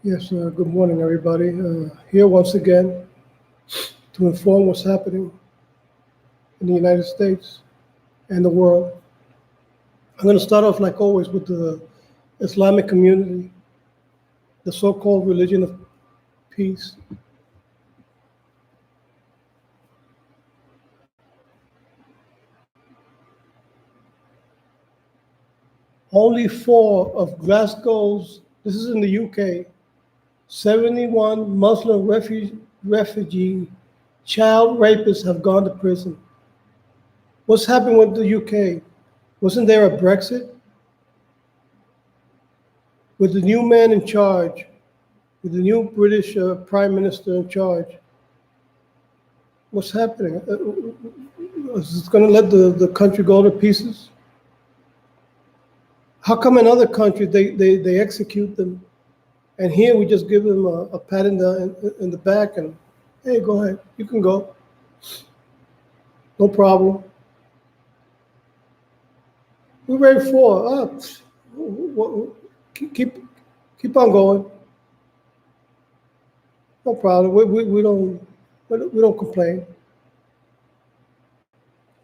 Yes, good morning, everybody. Here once again to inform what's happening in the United States and the world. I'm going to start off, like always, with the Islamic community, the so-called religion of peace. Only four of Glasgow's, this is in the UK, 71 Muslim refugee child rapists have gone to prison. What's happened with the UK? Wasn't there a Brexit? With the new man in charge, with the new British Prime Minister in charge, what's happening? Is it going to let the country go to pieces? How come in other countries they execute them, and here we just give them a pat in the back and, hey, go ahead, you can go, no problem. We're ready for keep on going, no problem. We don't complain.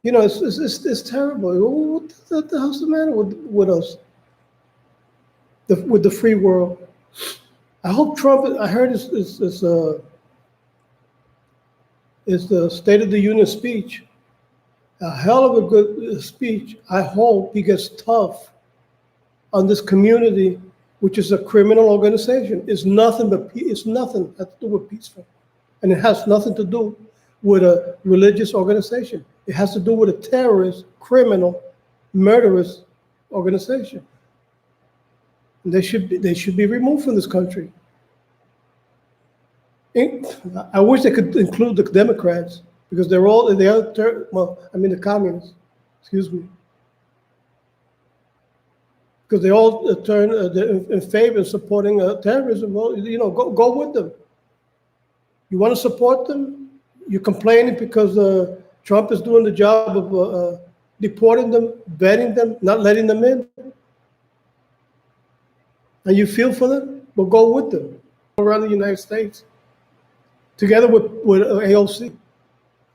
You know, it's terrible. What the hell's the matter with us? With the free world. I hope Trump. I heard is the State of the Union speech. A hell of a good speech. I hope he gets tough on this community, which is a criminal organization. It's nothing has to do with peaceful, and it has nothing to do with a religious organization. It has to do with a terrorist, criminal, murderous organization. And they should be removed from this country. I wish they could include the Democrats because the communists, excuse me, because they all turn in favor of supporting terrorism. Well, go with them. You want to support them? You're complaining because Trump is doing the job of deporting them, vetting them, not letting them in. And you feel for them? Well, go with them around the United States, together with AOC,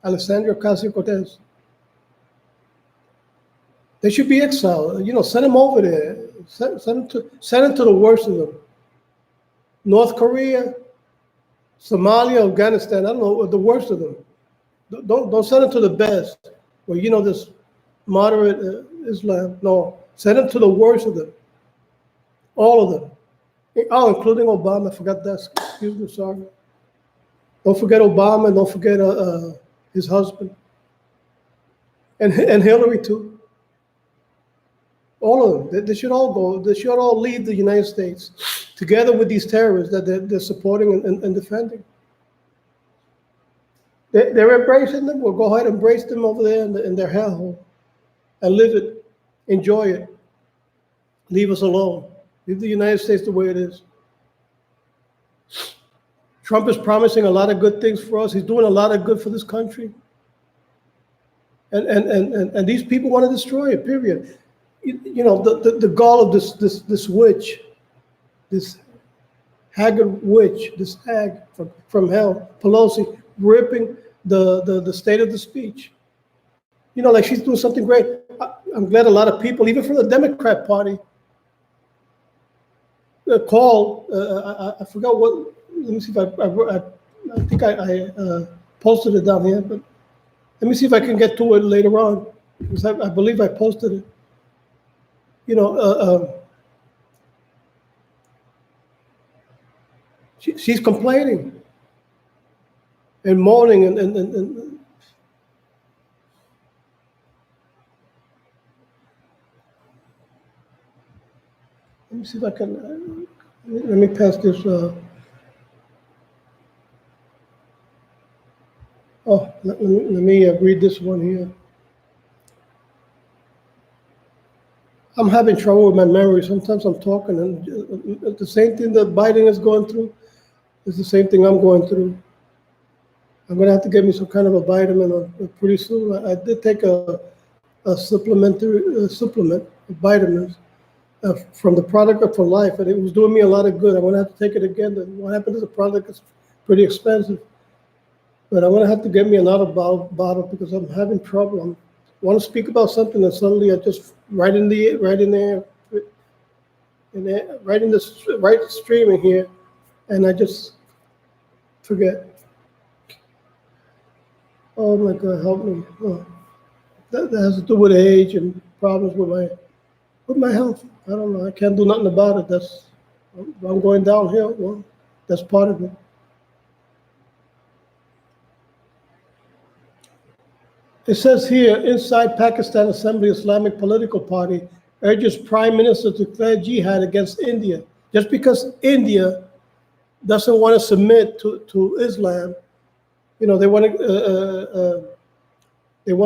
Alexandria Ocasio-Cortez. They should be exiled. Send them over there. Send them to the worst of them. North Korea, Somalia, Afghanistan. I don't know, the worst of them. Don't send them to the best. Well, this moderate Islam. No, send them to the worst of them. All of them. Oh, including Obama. I forgot that. Excuse me, sorry. Don't forget Obama. Don't forget his husband. And Hillary, too. All of them. They should all go. They should all leave the United States together with these terrorists that they're supporting and defending. They're embracing them. Well, go ahead and embrace them over there in their hellhole and live it. Enjoy it. Leave us alone. Leave the United States the way it is. Trump is promising a lot of good things for us. He's doing a lot of good for this country. And these people want to destroy it, period. The gall of this witch, this haggard witch, this hag from hell, Pelosi, ripping the state of the speech. Like she's doing something great. I'm glad a lot of people, even from the Democrat Party, called. I forgot what. Let me see if I think I posted it down here, but let me see if I can get to it later on, because I believe I posted it. She's complaining and moaning and let me see if I can. Let me pass this. Let me read this one here. I'm having trouble with my memory. Sometimes I'm talking, and the same thing that Biden is going through is the same thing I'm going through. I'm going to have to get me some kind of a vitamin pretty soon. I did take a supplement of vitamins, from the product for life, and it was doing me a lot of good. I'm gonna have to take it again. What happened to the product is pretty expensive, but I'm gonna have to get me another bottle because I'm having trouble. I want to speak about something, and suddenly I just right in there, right in the right streaming here, and I just forget. Oh my God, help me! Oh, that has to do with age and problems with my health. I don't know. I can't do nothing about it. I'm going downhill. Well, that's part of it. It says here, inside Pakistan Assembly Islamic Political Party urges Prime Minister to declare jihad against India. Just because India doesn't want to submit to Islam, they want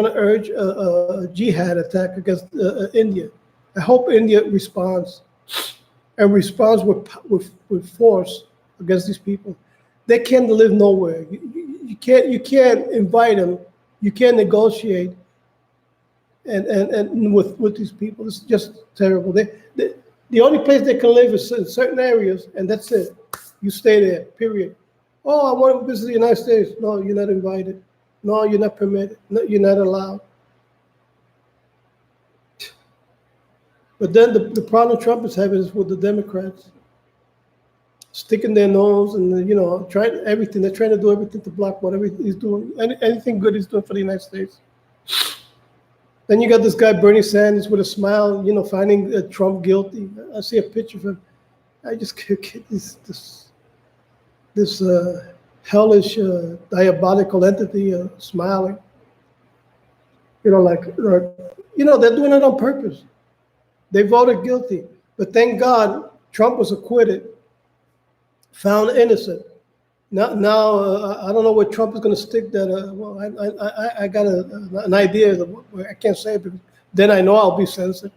to urge a jihad attack against India. I hope India responds and responds with force against these people. They can't live nowhere. You can't invite them. You can't negotiate and with these people. It's just terrible. The only place they can live is in certain areas, and that's it. You stay there, period. Oh, I want to visit the United States. No, you're not invited. No, you're not permitted. No, you're not allowed. But then the problem Trump is having is with the Democrats, sticking their nose and trying everything. They're trying to do everything to block whatever he's doing, anything good he's doing for the United States. Then you got this guy Bernie Sanders with a smile, finding Trump guilty. I see a picture of him. I just can't get this hellish, diabolical entity smiling. They're doing it on purpose. They voted guilty, but thank God Trump was acquitted, found innocent. Now I don't know where Trump is going to stick that. I got an idea. I can't say it, because then I know I'll be censored.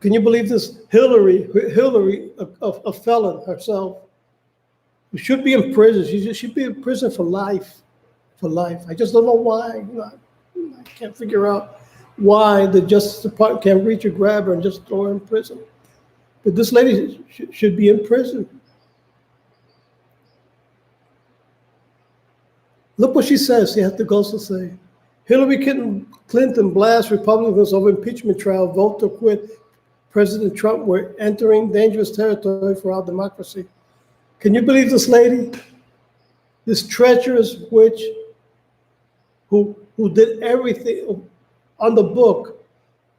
Can you believe this? Hillary, a felon herself, who should be in prison. She should be in prison for life. For life. I just don't know why. I can't figure out why the Justice Department can't reach or grab her and just throw her in prison. But this lady should be in prison. Look what she says. She has to go to say. Hillary Clinton blasts Republicans over impeachment trial, vote to acquit President Trump. We're entering dangerous territory for our democracy. Can you believe this lady? This treacherous witch who did everything on the book,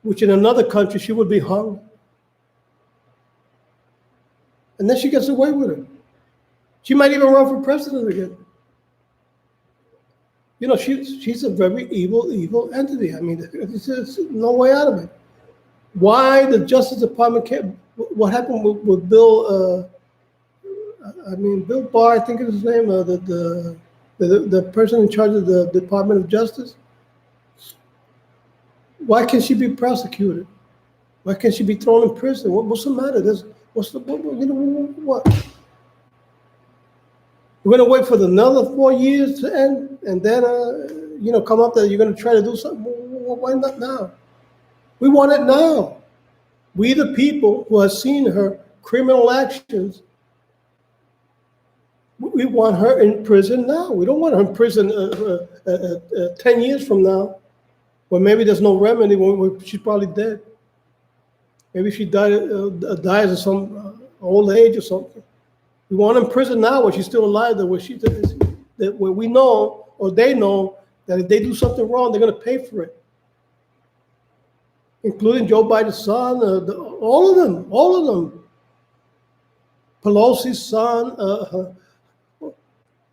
which in another country she would be hung. And then she gets away with it. She might even run for president again. She's a very evil entity. I mean, there's no way out of it. Why the Justice Department can't? What happened with Bill? Bill Barr, I think is his name. The person in charge of the Department of Justice. Why can't she be prosecuted? Why can't she be thrown in prison? What's the matter? What? We're going to wait for another 4 years to end, and then come up that you're going to try to do something. Why not now? We want it now. We, the people who have seen her criminal actions, we want her in prison now. We don't want her in prison 10 years from now, when maybe there's no remedy, when she's probably dead. Maybe she dies of some old age or something. We want her in prison now, when she's still alive, where we know, or they know, that if they do something wrong, they're going to pay for it. Including Joe Biden's son, all of them. Pelosi's son,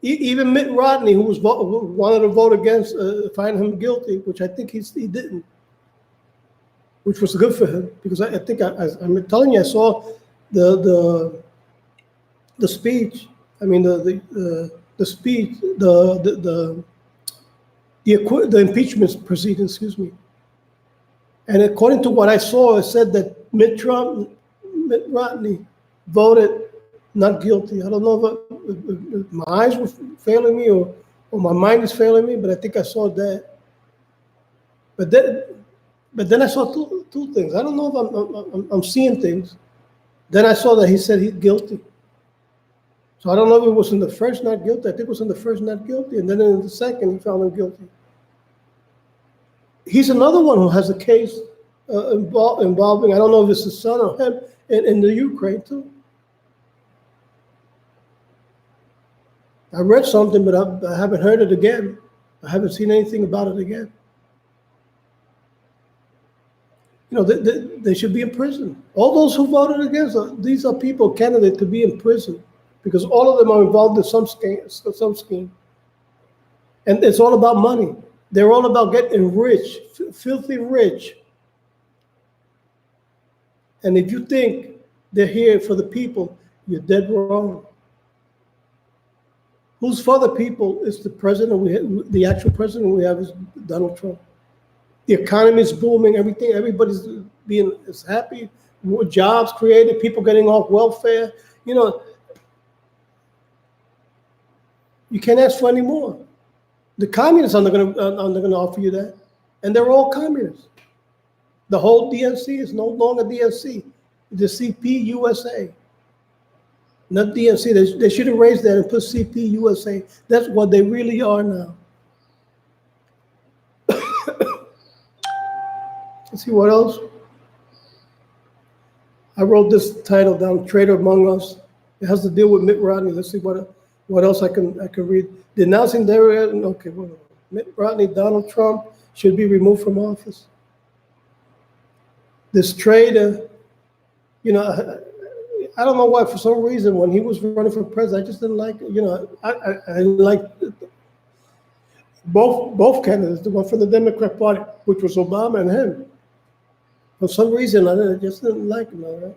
even Mitt Romney, who wanted to vote against, find him guilty, which I think he didn't, which was good for him, because I think I'm telling you, I saw the speech. I mean the speech, the impeachment proceedings. Excuse me. And according to what I saw, it said that Mitt Romney voted not guilty. I don't know if my eyes were failing me or my mind is failing me, but I think I saw that. But then I saw two things. I don't know if I'm seeing things. Then I saw that he said he's guilty. So I don't know if it was in the first not guilty. I think it was in the first not guilty, and then in the second he found him guilty. He's another one who has a case involving, I don't know if it's his son or him, in the Ukraine too. I read something, but I haven't heard it again. I haven't seen anything about it again. You know, they should be in prison. All those who voted against, these are people, candidates to be in prison, because all of them are involved in some scheme. And it's all about money. They're all about getting rich, filthy rich. And if you think they're here for the people, you're dead wrong. Who's for the people is the president. The actual president we have is Donald Trump. The economy is booming. Everybody's is happy. Jobs created. People getting off welfare. You know, you can't ask for any more. The communists are not going to offer you that, and they're all communists. The whole DNC is no longer DNC. The CP USA, not DNC. They should have raised that and put CP USA. That's what they really are now. Let's see what else. I wrote this title down: "Traitor Among Us." It has to deal with Mitt Romney. Let's see what else I can read. Denouncing their okay. Mitt Romney, Donald Trump should be removed from office. This traitor, you know, I don't know why. For some reason, when he was running for president, I just didn't like. You know, I didn't like both candidates. The one from the Democrat Party, which was Obama, and him. For some reason, I just didn't like him. Right?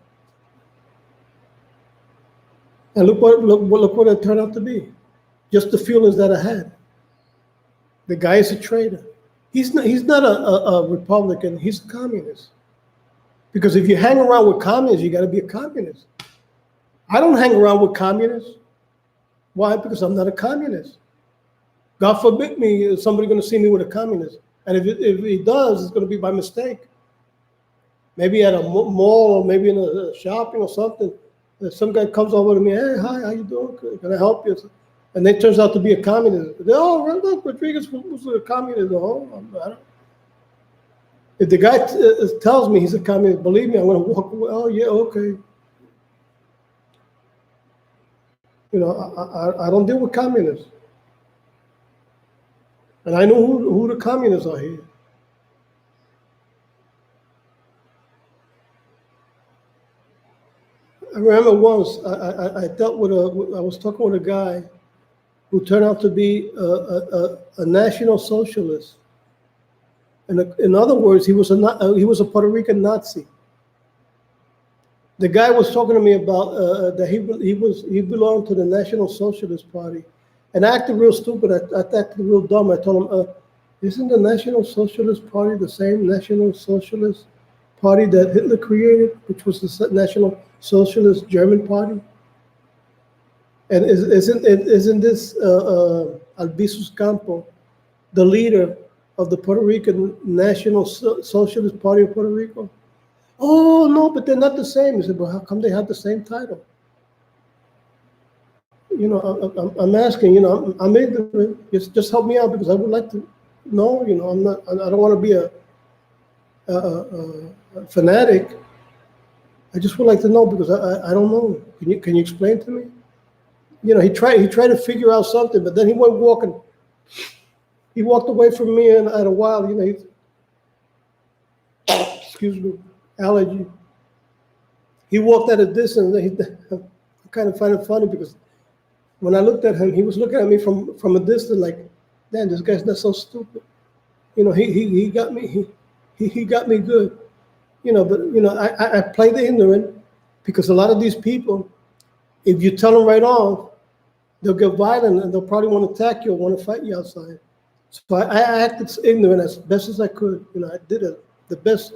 And look what it turned out to be. Just the feelings that I had. The guy is a traitor. He's not a Republican. He's a communist. Because if you hang around with communists, you got to be a communist. I don't hang around with communists. Why? Because I'm not a communist. God forbid me somebody going to see me with a communist. And if he does, it's going to be by mistake. Maybe at a mall or maybe in a shopping or something. Some guy comes over to me, hey, hi, how you doing? Can I help you? And then it turns out to be a communist. Oh, look, Rodriguez was a communist. Oh, I don't. If the guy tells me he's a communist, believe me, I'm going to walk away. Oh, yeah, okay. You know, I don't deal with communists. And I know who the communists are here. I remember once I dealt with I was talking with a guy who turned out to be a national socialist. And in other words, he was a Puerto Rican Nazi. The guy was talking to me about that he belonged to the National Socialist Party, and I acted real stupid. I acted real dumb. I told him, "Isn't the National Socialist Party the same National Socialist Party that Hitler created, which was the National Socialist German Party? And isn't this Albizu Campo, the leader of the Puerto Rican National Socialist Party of Puerto Rico?" Oh, no, but they're not the same. I said, well, how come they have the same title? You know, I'm asking, you know, I'm ignorant. Just help me out because I would like to know, you know, I don't want to be a fanatic. I just would like to know because I don't know. Can you explain to me? You know, he tried to figure out something, but then he went walking. He walked away from me and at a while, you know, excuse me, allergy. He walked at a distance. I kind of find it funny because when I looked at him, he was looking at me from a distance like, damn, this guy's not so stupid. You know, he got me, he got me good. You know, but, you know, I play the ignorant because a lot of these people, if you tell them right off, they'll get violent and they'll probably want to attack you or want to fight you outside. So I acted ignorant as best as I could. You know, I did it the best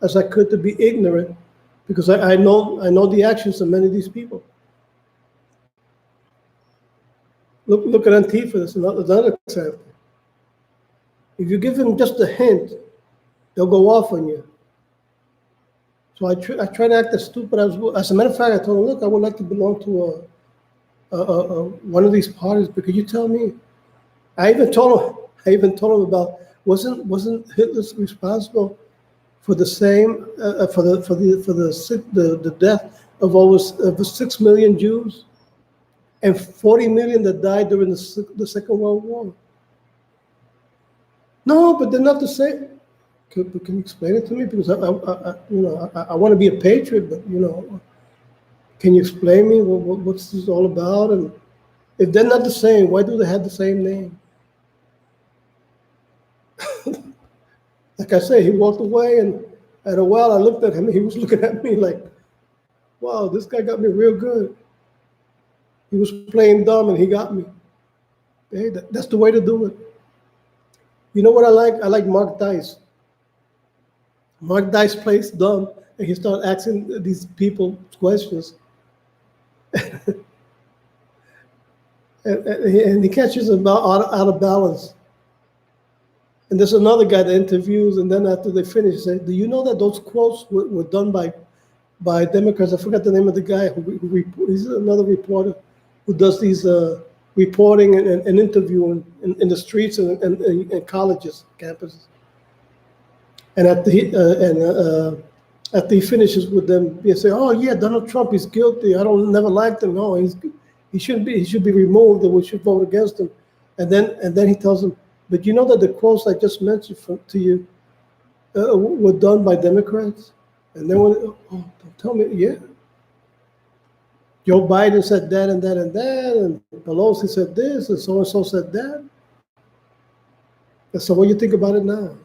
as I could to be ignorant because I know the actions of many of these people. Look at Antifa. That's another example. If you give them just a hint, they'll go off on you. So I try to act as stupid as a matter of fact, I told him, look, I would like to belong to one of these parties, but could you tell me? I even told him about wasn't Hitler responsible for the same for the death of over 6 million Jews and 40 million that died during the Second World War? No, but they're not the same. Can you explain it to me? Because I want to be a patriot, but can you explain me what's this all about? And if they're not the same, why do they have the same name? Like I say, he walked away, and at a while I looked at him, and he was looking at me like, wow, this guy got me real good. He was playing dumb, and he got me. Hey, that's the way to do it. You know what I like? I like Mark Dice. Mark Dice plays dumb, and he starts asking these people questions. and he catches them out of balance. And there's another guy that interviews, and then after they finish, he says, do you know that those quotes were done by Democrats? I forgot the name of the guy. He's another reporter who does these reporting and interviewing in the streets and colleges, campuses. And after he finishes with them, they say, "Oh yeah, Donald Trump is guilty. I never liked him. No, he should be removed, and we should vote against him." And then he tells them, "But you know that the quotes I just mentioned to you were done by Democrats?" And then don't tell me, yeah. Joe Biden said that and that and that, and Pelosi said this, and so said that. And so what do you think about it now?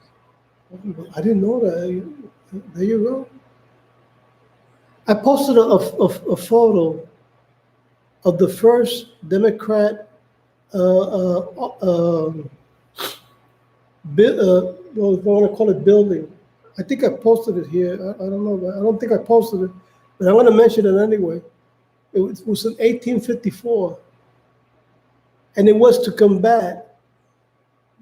I didn't know that. There you go. I posted a photo of the first Democrat well, if I want to call it building. I think I posted it here. I don't know. I don't think I posted it, but I'm going to mention it anyway. It was in 1854, and it was to combat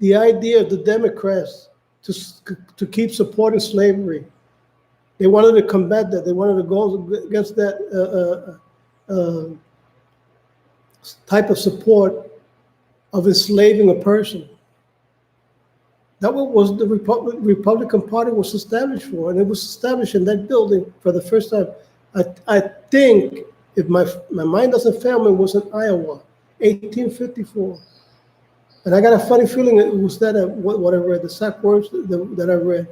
the idea of the Democrats to keep supporting slavery. They wanted to combat that. They wanted to go against that type of support of enslaving a person. That was the Republican Party was established for, and it was established in that building for the first time. I think, if my mind doesn't fail me, it was in Iowa, 1854. And I got a funny feeling it was that what I read, the exact words that I read.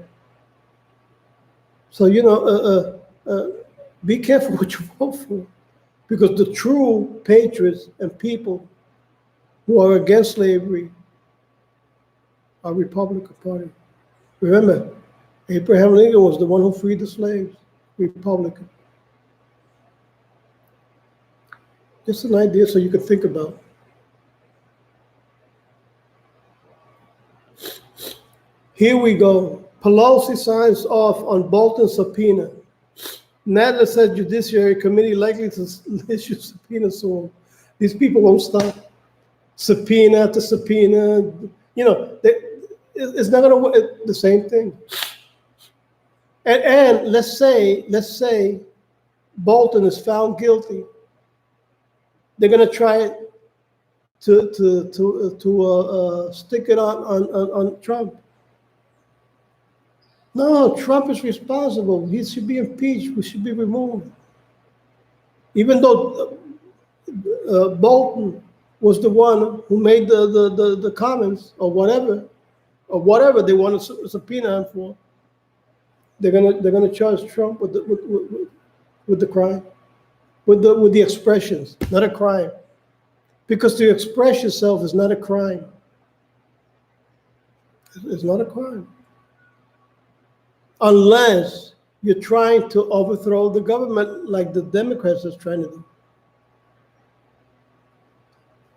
So be careful what you vote for, because the true patriots and people who are against slavery are Republican Party. Remember, Abraham Lincoln was the one who freed the slaves, Republican. Just an idea so you can think about. Here we go. Pelosi signs off on Bolton's subpoena. Nadler said Judiciary Committee likely to issue subpoena soon. These people won't stop. Subpoena after subpoena. It's not going to work. The same thing. And let's say Bolton is found guilty. They're going to try to stick it on Trump. No, Trump is responsible. He should be impeached. We should be removed. Even though Bolton was the one who made the comments or whatever they want to subpoena him for, they're gonna charge Trump with the crime, with the expressions, not a crime, because to express yourself is not a crime. It's not a crime. Unless you're trying to overthrow the government like the Democrats are trying to do.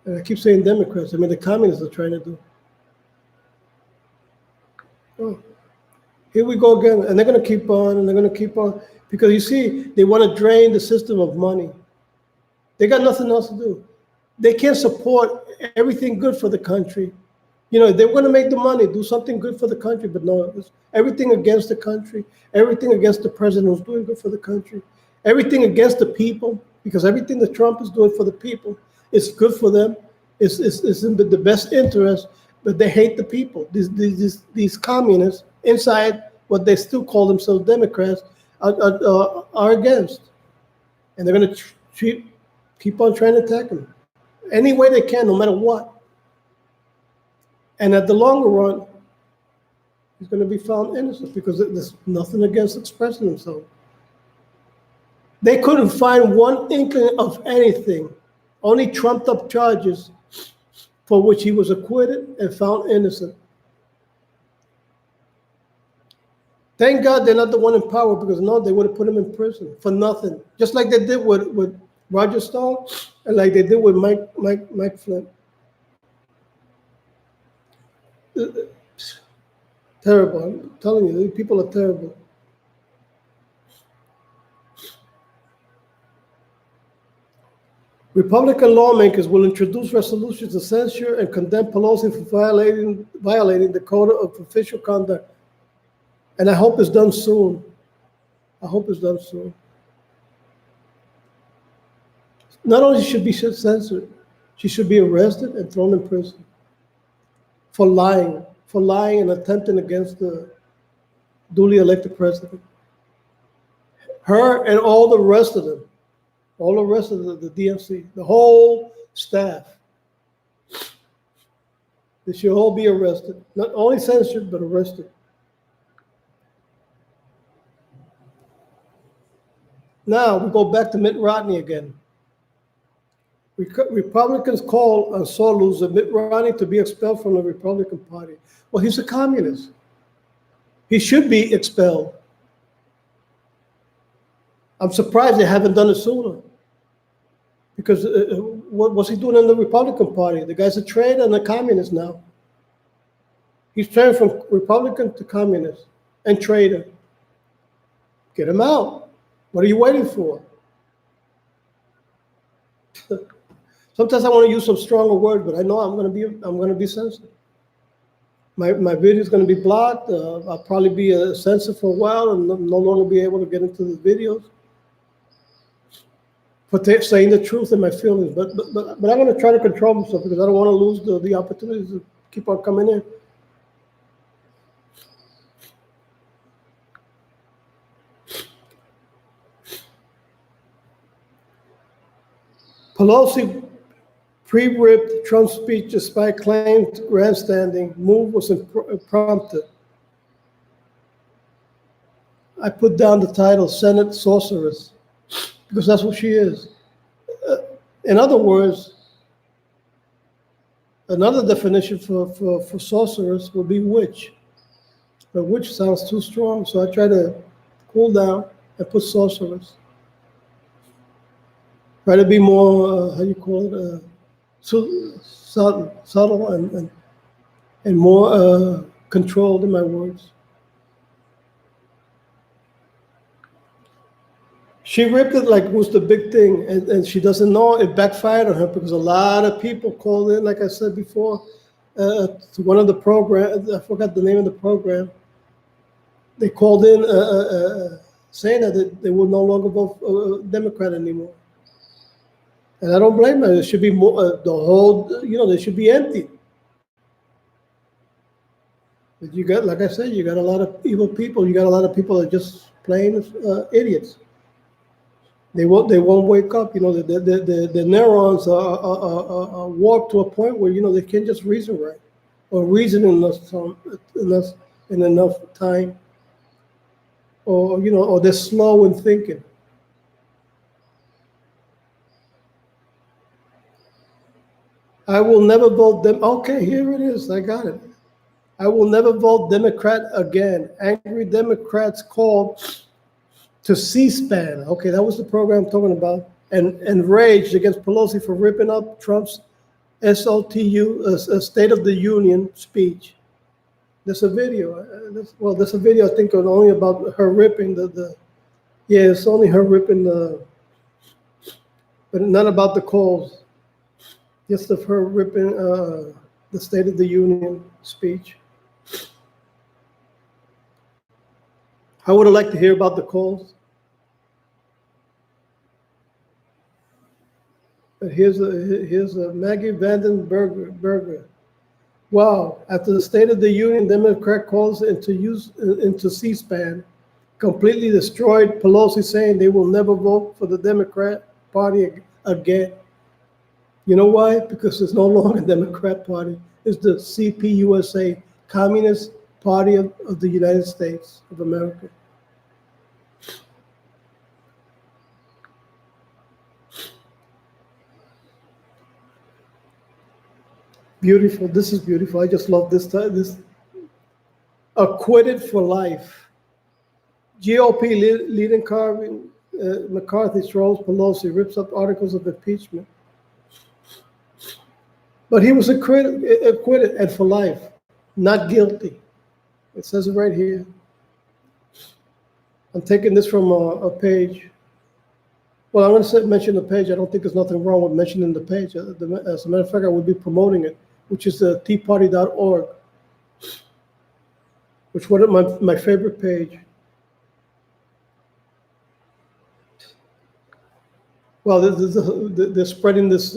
And I keep saying Democrats, I mean the communists are trying to do. Oh. Here we go again, and they're going to keep on, and they're going to keep on, because you see, they want to drain the system of money. They got nothing else to do. They can't support everything good for the country. You know, they want to make the money, do something good for the country, but no, it's everything against the country, everything against the president who's doing good for the country, everything against the people, because everything that Trump is doing for the people is good for them. It's in the best interest, but they hate the people. These communists inside what they still call themselves Democrats are against, and they're going to keep on trying to attack them any way they can, no matter what. And at the longer run, he's going to be found innocent because there's nothing against expressing himself. They couldn't find one inkling of anything, only trumped up charges for which he was acquitted and found innocent. Thank God they're not the one in power, because no, they would have put him in prison for nothing, just like they did with Roger Stone and like they did with Mike Flynn. Terrible. I'm telling you, these people are terrible. Republican lawmakers will introduce resolutions to censure and condemn Pelosi for violating the code of official conduct. And I hope it's done soon. I hope it's done soon. Not only should she be censored, she should be arrested and thrown in prison for lying and attempting against the duly elected president. Her and all the rest of them, all the rest of the DNC, the whole staff, they should all be arrested. Not only censored, but arrested. Now we go back to Mitt Romney again. Republicans call on sore loser Mitt Romney to be expelled from the Republican Party. Well, he's a communist. He should be expelled. I'm surprised they haven't done it sooner. Because what was he doing in the Republican Party? The guy's a traitor and a communist now. He's turned from Republican to communist and traitor. Get him out. What are you waiting for? Sometimes I want to use some stronger words, but I know I'm going to be censored. My video is going to be blocked. I'll probably be censored for a while and no longer be able to get into the videos for saying the truth and my feelings. But I'm going to try to control myself because I don't want to lose the opportunities to keep on coming in. Pelosi pre-ripped Trump's speech despite claimed grandstanding. Move was prompted. I put down the title Senate Sorceress because that's what she is. In other words, another definition for sorceress would be witch. But witch sounds too strong, so I try to cool down and put sorceress. Try to be more, how you call it, subtle and more controlled in my words. She ripped it like it was the big thing, and she doesn't know it backfired on her because a lot of people called in, like I said before, to one of the programs. I forgot the name of the program. They called in saying that they would no longer vote Democrat anymore. And I don't blame them. It should be more, the whole, they should be empty. But you got, like I said, you got a lot of evil people. You got a lot of people that are just plain idiots. They won't wake up. The neurons are warped to a point where they can't just reason right, or reason in enough time, or they're slow in thinking. I will never vote them. Okay, here it is. I got it. I will never vote Democrat again. Angry Democrats called to C-SPAN. Okay, that was the program I'm talking about. And raged against Pelosi for ripping up Trump's SOTU, State of the Union speech. There's a video. There's a video I think only about her ripping yeah, it's only her ripping but not about the calls. Just of her ripping the State of the Union speech. I would have liked to hear about the calls. But here's a Maggie Vanden Berger. Wow! After the State of the Union, Democrat calls into C-SPAN, completely destroyed Pelosi, saying they will never vote for the Democrat Party again. You know why? Because it's no longer the Democrat Party. It's the CPUSA, Communist Party of the United States of America. Beautiful. This is beautiful. I just love this. This acquitted for life. GOP leading McCarthy trolls Pelosi, rips up articles of impeachment. But he was acquitted and for life, not guilty. It says it right here. I'm taking this from a page. Well, I'm going to mention the page. I don't think there's nothing wrong with mentioning the page. As a matter of fact, I would be promoting it, which is the teaparty.org, which was my favorite page. Well, they're spreading this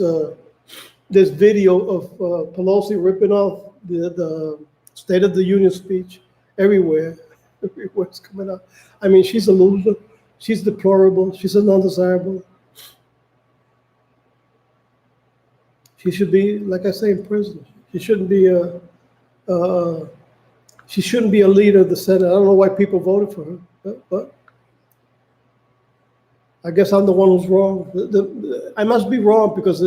this video of Pelosi ripping off the State of the Union speech everywhere. Everywhere it's coming out. I mean, she's a loser. She's deplorable. She's an undesirable. She should be, like I say, in prison. She shouldn't be she shouldn't be a leader of the Senate. I don't know why people voted for her, but I guess I'm the one who's wrong. I must be wrong because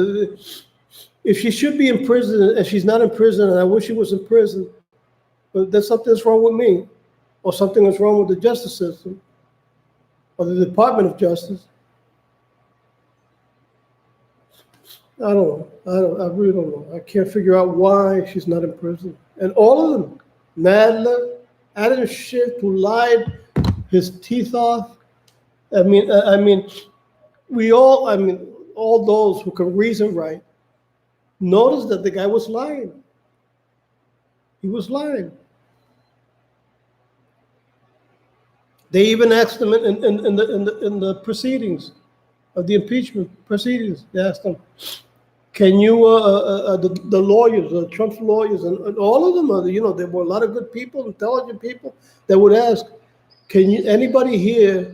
if she should be in prison and she's not in prison, and I wish she was in prison, but there's something that's wrong with me, or something that's wrong with the justice system, or the Department of Justice. I don't know. I really don't know. I can't figure out why she's not in prison. And all of them, Nadler, Adam Schiff, who lied his teeth off. I mean, all those who can reason right, notice that the guy was lying. He was lying. They even asked him in the proceedings of the impeachment proceedings. They asked him, "Can you the lawyers, Trump's lawyers, and all of them are there were a lot of good people, intelligent people that would ask, can you anybody here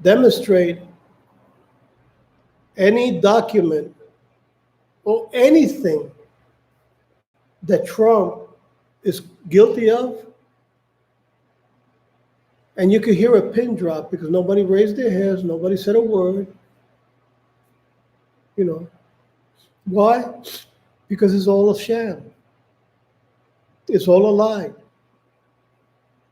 demonstrate any document or anything that Trump is guilty of?" And you could hear a pin drop because nobody raised their hands, nobody said a word. Why? Because it's all a sham. It's all a lie.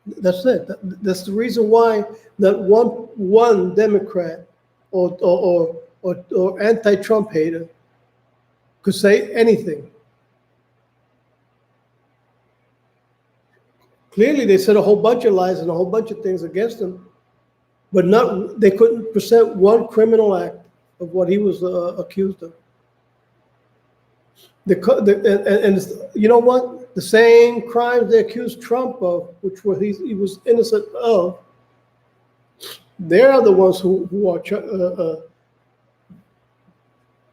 That's it. That's the reason why that one Democrat or anti-Trump hater could say anything. Clearly, they said a whole bunch of lies and a whole bunch of things against him, but they couldn't present one criminal act of what he was accused of. And you know what? The same crimes they accused Trump of, which he was innocent of, they're the ones who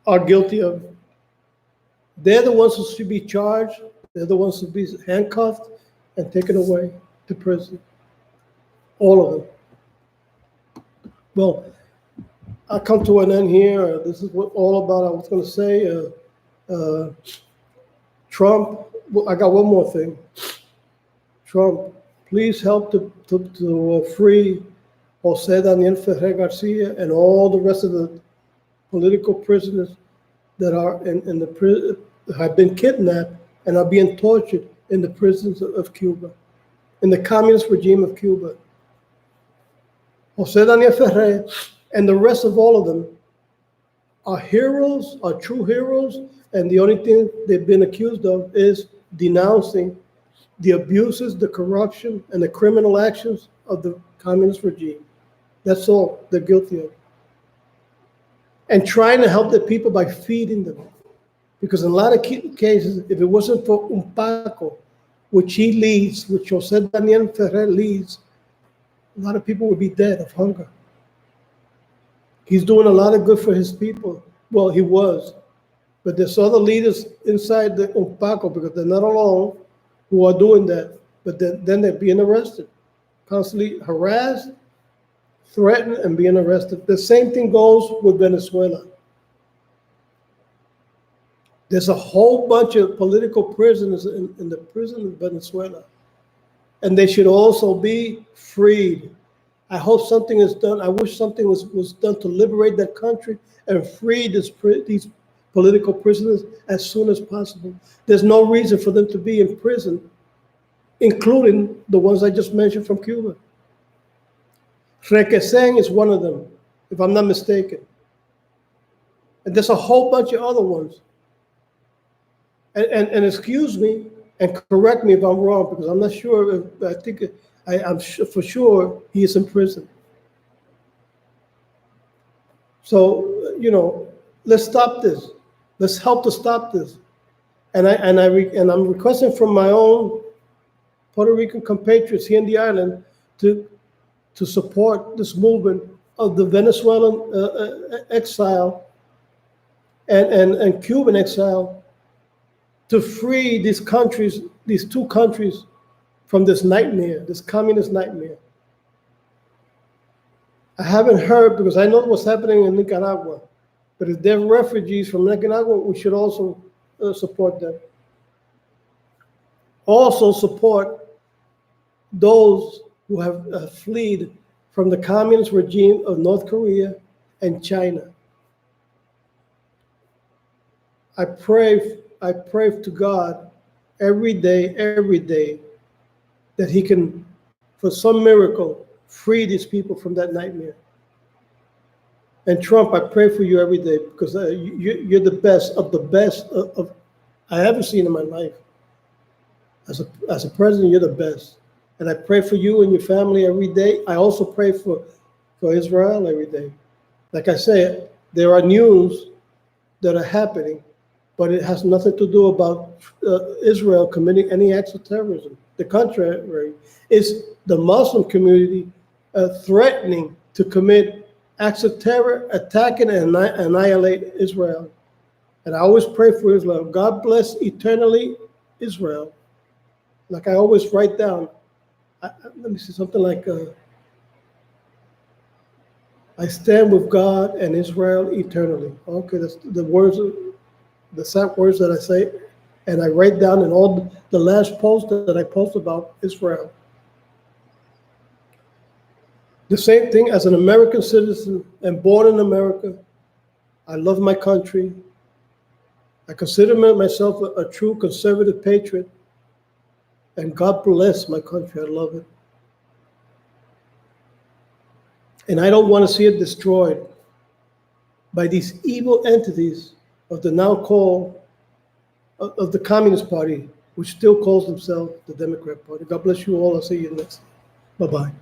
are guilty of. They're the ones who should be charged. They're the ones who should be handcuffed and taken away to prison. All of them. Well, I come to an end here. This is what all about. I was going to say, Trump. Well, I got one more thing. Trump, please help to free Jose Daniel Ferrer Garcia and all the rest of the political prisoners that are have been kidnapped and are being tortured in the prisons of Cuba, in the communist regime of Cuba. Jose Daniel Ferrer and the rest of all of them are heroes, are true heroes, and the only thing they've been accused of is denouncing the abuses, the corruption, and the criminal actions of the communist regime. That's all they're guilty of. And trying to help the people by feeding them. Because in a lot of cases, if it wasn't for Paco, which he leads, which José Daniel Ferrer leads, a lot of people would be dead of hunger. He's doing a lot of good for his people. Well, he was. But there's other leaders inside the Paco, because they're not alone, who are doing that. But then they're being arrested, constantly harassed, threatened, and being arrested. The same thing goes with Venezuela. There's a whole bunch of political prisoners in the prison of Venezuela, and they should also be freed. I hope something is done. I wish something was done to liberate that country and free these political prisoners as soon as possible. There's no reason for them to be in prison, including the ones I just mentioned from Cuba. Requesens is one of them, if I'm not mistaken. And there's a whole bunch of other ones. And excuse me and correct me if I'm wrong, because I'm not sure. I'm for sure he is in prison. So, let's stop this. Let's help to stop this. And I'm requesting from my own Puerto Rican compatriots here in the island to support this movement of the Venezuelan exile and Cuban exile, to free these two countries from this nightmare, this communist nightmare. I haven't heard, because I know what's happening in Nicaragua, but if they're refugees from Nicaragua, we should also support them. Also support those who have fled from the communist regime of North Korea and China. I pray to God every day that he can, for some miracle, free these people from that nightmare. And Trump, I pray for you every day, because you're the best of the best of I ever seen in my life. As a president, you're the best. And I pray for you and your family every day. I also pray for Israel every day. Like I said, there are news that are happening, but it has nothing to do about Israel committing any acts of terrorism. The contrary, it's the Muslim community threatening to commit acts of terror, attacking and annihilate Israel. And I always pray for Israel. God bless eternally Israel. Like I always write down, let me see something like, I stand with God and Israel eternally. Okay, that's the words, the exact words that I say, and I write down in all the last post that I post about Israel. The same thing as an American citizen and born in America. I love my country. I consider myself a true conservative patriot. And God bless my country. I love it. And I don't want to see it destroyed by these evil entities of the now called, of the Communist Party, which still calls themselves the Democrat Party. God bless you all. I'll see you next. Bye-bye.